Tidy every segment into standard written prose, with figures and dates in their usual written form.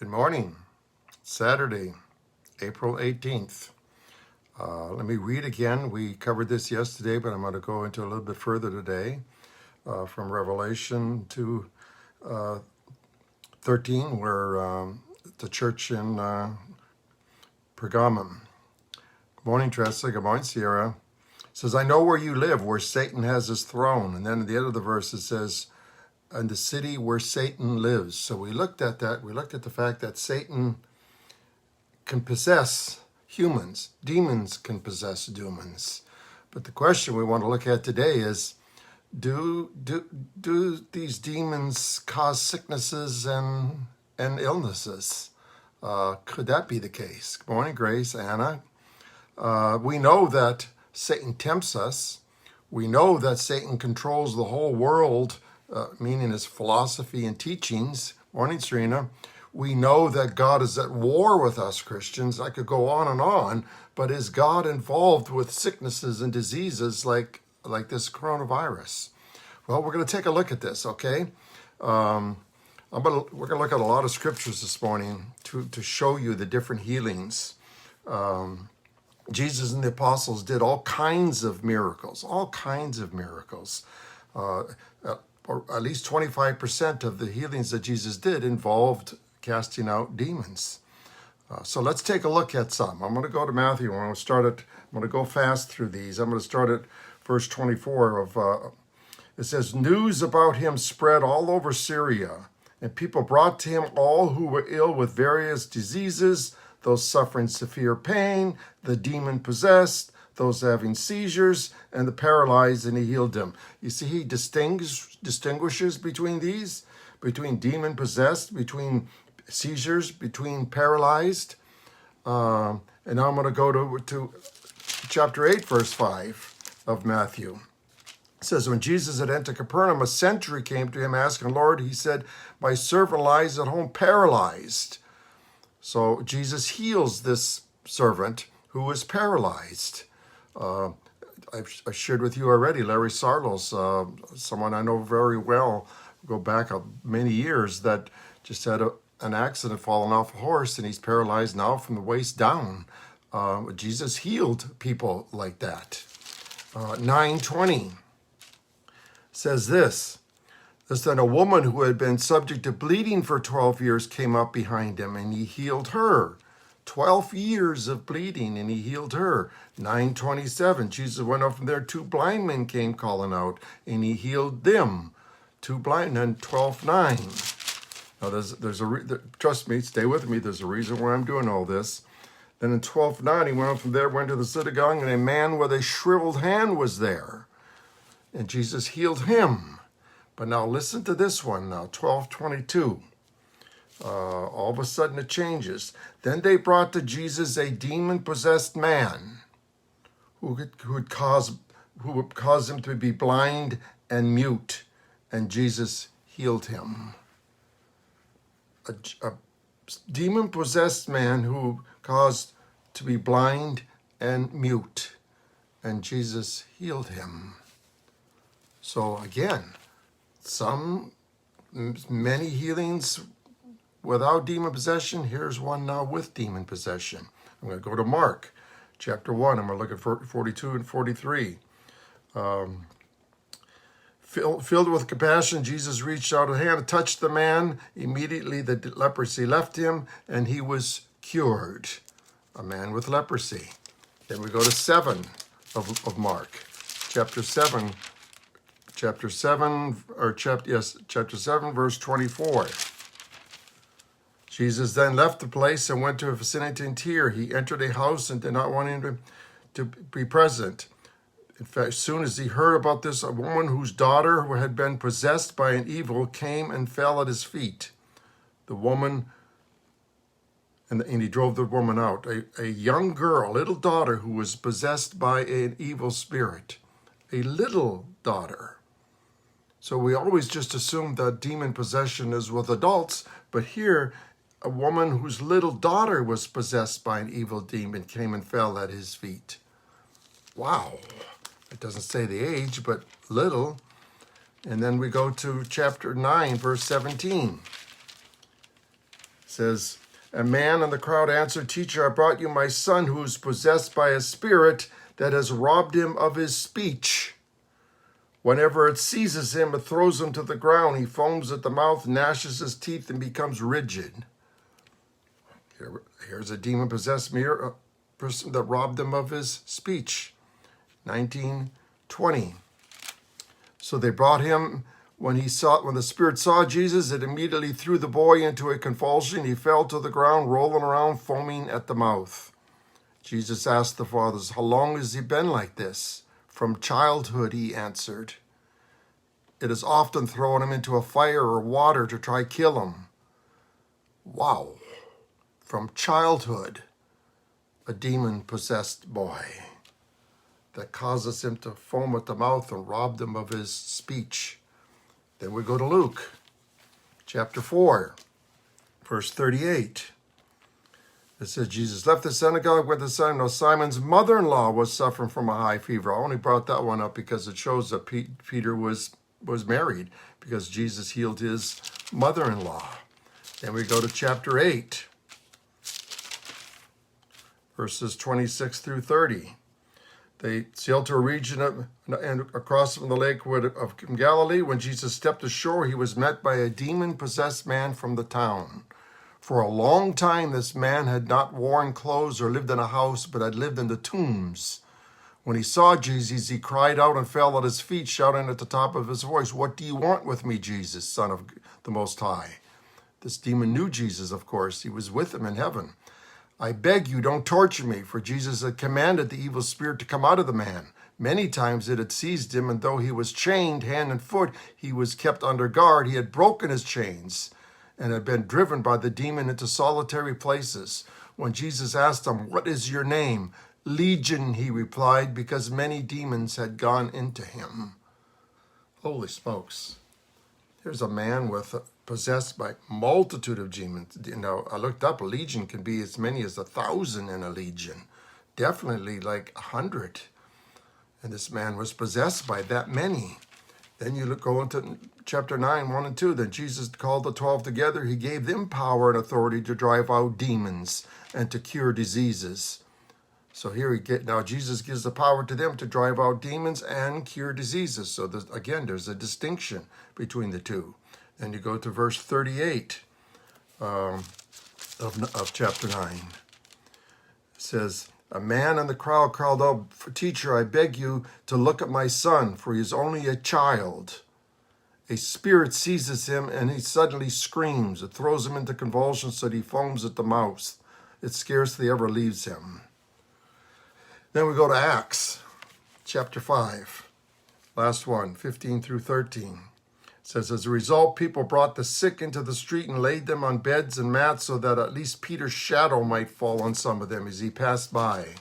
Good morning. Saturday, April 18th. Let me read again. We covered this yesterday, but I'm going to go into a little bit further today from Revelation to 13, where the church in Pergamum. Good morning, Tressa. Good morning, Sierra. It says, I know where you live, where Satan has his throne. And then at the end of the verse, it says, and the city where Satan lives. So we looked at that. We looked at the fact that Satan can possess humans. Demons can possess demons. But the question we want to look at today is, do these demons cause sicknesses and illnesses? Could that be the case? Good morning, Grace, Anna. We know that Satan tempts us. We know that Satan controls the whole world, meaning his philosophy and teachings. Morning, Serena. We know that God is at war with us Christians. I could go on, but is God involved with sicknesses and diseases like this coronavirus? Well, we're going to take a look at this, okay? We're going to look at a lot of scriptures this morning to show you the different healings. Jesus and the apostles did all kinds of miracles. Or at least 25% of the healings that Jesus did involved casting out demons. So let's take a look at some. I'm going to go to Matthew. I'm going to go fast through these. I'm going to start at verse 24 of, it says, news about him spread all over Syria, and people brought to him all who were ill with various diseases, those suffering severe pain, the demon-possessed, those having seizures, and the paralyzed, and he healed them. You see, he distinguishes between these, between demon-possessed, between seizures, between paralyzed. And now I'm going to go to chapter 8, verse 5 of Matthew. It says, when Jesus had entered Capernaum, a century came to him asking, Lord, he said, my servant lies at home paralyzed. So Jesus heals this servant who was paralyzed. I've shared with you already, Larry Sarlos, someone I know very well, go back many years, that just had an accident, fallen off a horse, and he's paralyzed now from the waist down. Jesus healed people like that. 9:20 says this. Then a woman who had been subject to bleeding for 12 years came up behind him, and he healed her. 12 years of bleeding, and he healed her. 9:27, Jesus went up from there. 2 blind men came calling out, and he healed them. 2 blind, and 12:9. Now, trust me, stay with me. There's a reason why I'm doing all this. Then in 12:9, he went up from there, went to the synagogue, and a man with a shriveled hand was there, and Jesus healed him. But now listen to this one now, 12:22. All of a sudden it changes. Then they brought to Jesus a demon-possessed man who would cause him to be blind and mute, and Jesus healed him. A demon-possessed man who caused to be blind and mute, and Jesus healed him. So again, many healings without demon possession. Here's one now with demon possession. I'm going to go to Mark chapter 1. I'm going to look at 42 and 43. Filled with compassion, Jesus reached out a hand and touched the man. Immediately the leprosy left him, and he was cured. A man with leprosy. Then we go to 7 of Mark, chapter 7, verse 24. Jesus then left the place and went to a vicinity in Tyre. He entered a house and did not want him to be present. In fact, as soon as he heard about this, a woman whose daughter had been possessed by an evil came and fell at his feet. The woman, and he drove the woman out. A young girl, a little daughter who was possessed by an evil spirit. A little daughter. So we always just assume that demon possession is with adults, but here, a woman whose little daughter was possessed by an evil demon came and fell at his feet. Wow. It doesn't say the age, but little. And then we go to chapter 9, verse 17. says, a man in the crowd answered, Teacher, I brought you my son who is possessed by a spirit that has robbed him of his speech. Whenever it seizes him, it throws him to the ground. He foams at the mouth, gnashes his teeth, and becomes rigid. Here's a demon-possessed person that robbed him of his speech. 19:20. So they brought him. When the spirit saw Jesus, it immediately threw the boy into a convulsion. He fell to the ground, rolling around, foaming at the mouth. Jesus asked the fathers, how long has he been like this? From childhood, he answered. It has often thrown him into a fire or water to try kill him. Wow. From childhood, a demon-possessed boy that causes him to foam at the mouth and robbed him of his speech. Then we go to Luke, chapter 4, verse 38. It says, Jesus left the synagogue with his son. Now Simon's mother-in-law was suffering from a high fever. I only brought that one up because it shows that Peter was married, because Jesus healed his mother-in-law. Then we go to chapter 8, verses 26 through 30. They sailed to a region and across from the lake of Galilee. When Jesus stepped ashore, he was met by a demon-possessed man from the town. For a long time, this man had not worn clothes or lived in a house, but had lived in the tombs. When he saw Jesus, he cried out and fell at his feet, shouting at the top of his voice, "What do you want with me, Jesus, Son of the Most High?" This demon knew Jesus, of course. He was with him in heaven. "I beg you, don't torture me," for Jesus had commanded the evil spirit to come out of the man. Many times it had seized him, and though he was chained hand and foot, he was kept under guard. He had broken his chains and had been driven by the demon into solitary places. When Jesus asked him, "What is your name?" "Legion," he replied, because many demons had gone into him. Holy smokes. Here's a man possessed by a multitude of demons. Now, I looked up, a legion can be as many as 1,000 in a legion. Definitely like 100. And this man was possessed by that many. Then you go into chapter 9, 1 and 2. Then Jesus called the 12 together. He gave them power and authority to drive out demons and to cure diseases. So here now Jesus gives the power to them to drive out demons and cure diseases. So there's a distinction between the two. Then you go to verse 38 of chapter 9. It says, a man in the crowd called out, "Teacher, I beg you to look at my son, for he is only a child." A spirit seizes him, and he suddenly screams. It throws him into convulsions so that he foams at the mouth. It scarcely ever leaves him. Then we go to Acts, chapter 5, last one, 15 through 13. It says, as a result, people brought the sick into the street and laid them on beds and mats so that at least Peter's shadow might fall on some of them as he passed by.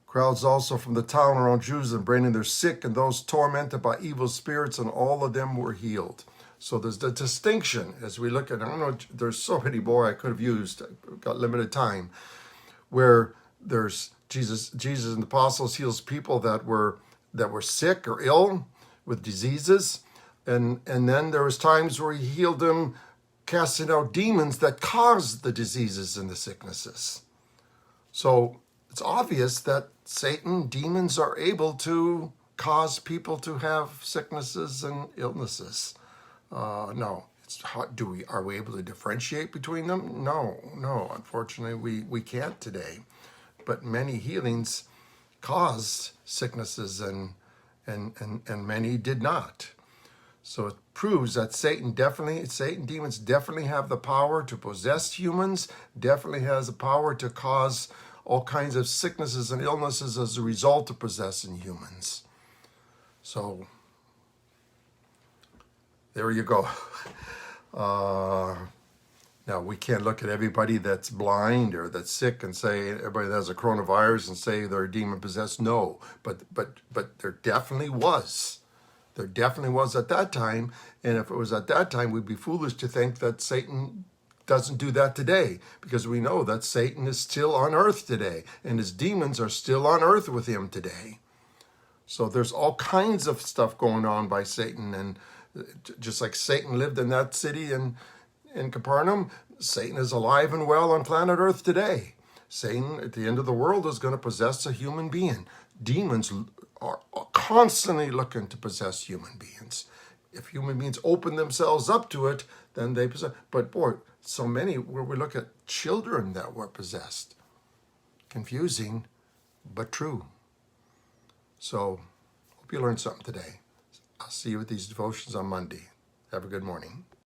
Crowds also from the town around Jerusalem bringing their sick and those tormented by evil spirits, and all of them were healed. So there's the distinction as we look at, I don't know, there's so many more I could have used, I've got limited time, where there's Jesus and the apostles heals people that were sick or ill with diseases, and then there was times where he healed them, casting out demons that caused the diseases and the sicknesses. So it's obvious that Satan, demons are able to cause people to have sicknesses and illnesses. No, are we able to differentiate between them? No, unfortunately we can't today. But many healings caused sicknesses and many did not. So it proves that Satan, demons definitely have the power to possess humans, definitely has the power to cause all kinds of sicknesses and illnesses as a result of possessing humans. So there you go. Now, we can't look at everybody that's blind or that's sick and say everybody that has a coronavirus and say they're demon-possessed. No, but there definitely was. There definitely was at that time. And if it was at that time, we'd be foolish to think that Satan doesn't do that today, because we know that Satan is still on earth today and his demons are still on earth with him today. So there's all kinds of stuff going on by Satan, and just like Satan lived in that city and in Capernaum, Satan is alive and well on planet Earth today. Satan, at the end of the world, is going to possess a human being. Demons are constantly looking to possess human beings. If human beings open themselves up to it, then they possess. But boy, so many where we look at children that were possessed. Confusing, but true. So, hope you learned something today. I'll see you with these devotions on Monday. Have a good morning.